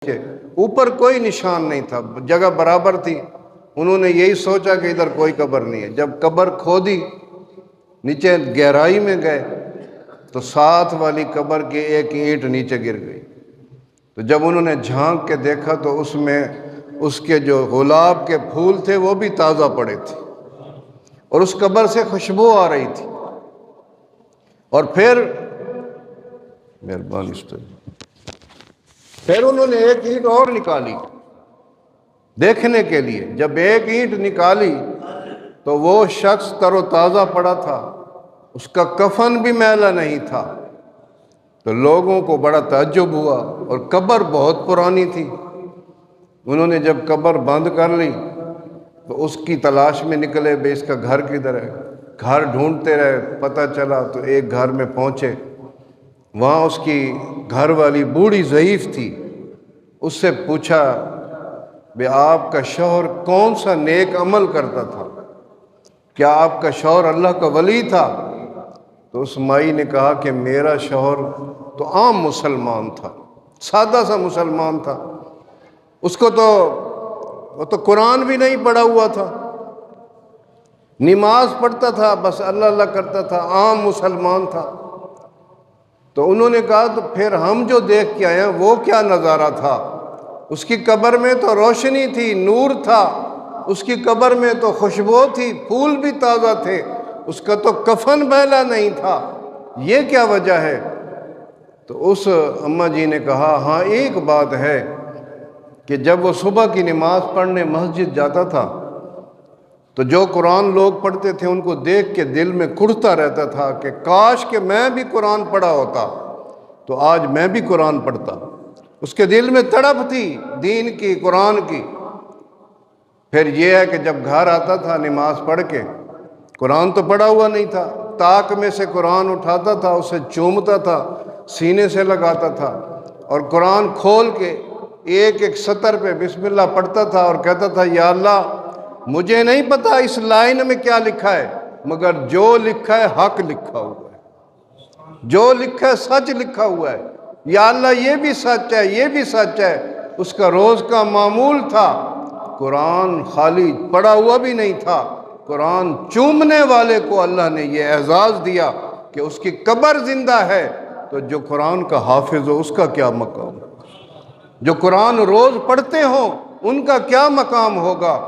کے اوپر کوئی نشان نہیں تھا، جگہ برابر تھی۔ انہوں نے یہی سوچا کہ ادھر کوئی قبر نہیں ہے۔ جب قبر کھودی، نیچے گہرائی میں گئے تو ساتھ والی قبر کی ایک اینٹ نیچے گر گئی۔ تو جب انہوں نے جھانک کے دیکھا تو اس میں اس کے جو گلاب کے پھول تھے وہ بھی تازہ پڑے تھے، اور اس قبر سے خوشبو آ رہی تھی۔ اور پھر مہربانی پھر انہوں نے ایک اینٹ اور نکالی دیکھنے کے لیے۔ جب ایک اینٹ نکالی تو وہ شخص تر و تازہ پڑا تھا، اس کا کفن بھی میلا نہیں تھا۔ تو لوگوں کو بڑا تعجب ہوا، اور قبر بہت پرانی تھی۔ انہوں نے جب قبر بند کر لی تو اس کی تلاش میں نکلے، بے اس کا گھر کدھر ہے۔ گھر ڈھونڈتے رہے، پتہ چلا تو ایک گھر میں پہنچے۔ وہاں اس کی گھر والی بوڑھی ضعیف تھی۔ اس سے پوچھا بے آپ کا شوہر کون سا نیک عمل کرتا تھا؟ کیا آپ کا شوہر اللہ کا ولی تھا؟ تو اس مائی نے کہا کہ میرا شوہر تو عام مسلمان تھا، سادہ سا مسلمان تھا، اس کو وہ تو قرآن بھی نہیں پڑھا ہوا تھا، نماز پڑھتا تھا، بس اللہ اللہ کرتا تھا، عام مسلمان تھا۔ تو انہوں نے کہا تو پھر ہم جو دیکھ کے آئے ہیں وہ کیا نظارہ تھا؟ اس کی قبر میں تو روشنی تھی، نور تھا، اس کی قبر میں تو خوشبو تھی، پھول بھی تازہ تھے، اس کا تو کفن میلا نہیں تھا، یہ کیا وجہ ہے؟ تو اس اماں جی نے کہا ہاں ایک بات ہے کہ جب وہ صبح کی نماز پڑھنے مسجد جاتا تھا تو جو قرآن لوگ پڑھتے تھے ان کو دیکھ کے دل میں کڑھتا رہتا تھا کہ کاش کہ میں بھی قرآن پڑھا ہوتا تو آج میں بھی قرآن پڑھتا۔ اس کے دل میں تڑپ تھی دین کی، قرآن کی۔ پھر یہ ہے کہ جب گھر آتا تھا نماز پڑھ کے، قرآن تو پڑھا ہوا نہیں تھا، طاق میں سے قرآن اٹھاتا تھا، اسے چومتا تھا، سینے سے لگاتا تھا، اور قرآن کھول کے ایک ایک سطر پہ بسم اللہ پڑھتا تھا اور کہتا تھا یا اللہ مجھے نہیں پتا اس لائن میں کیا لکھا ہے، مگر جو لکھا ہے حق لکھا ہوا ہے، جو لکھا ہے سچ لکھا ہوا ہے، یا اللہ یہ بھی سچ ہے، یہ بھی سچ ہے۔ اس کا روز کا معمول تھا قرآن خالی پڑھا ہوا بھی نہیں تھا، قرآن چومنے والے کو اللہ نے یہ اعزاز دیا کہ اس کی قبر زندہ ہے، تو جو قرآن کا حافظ ہو اس کا کیا مقام، جو قرآن روز پڑھتے ہوں ان کا کیا مقام ہوگا۔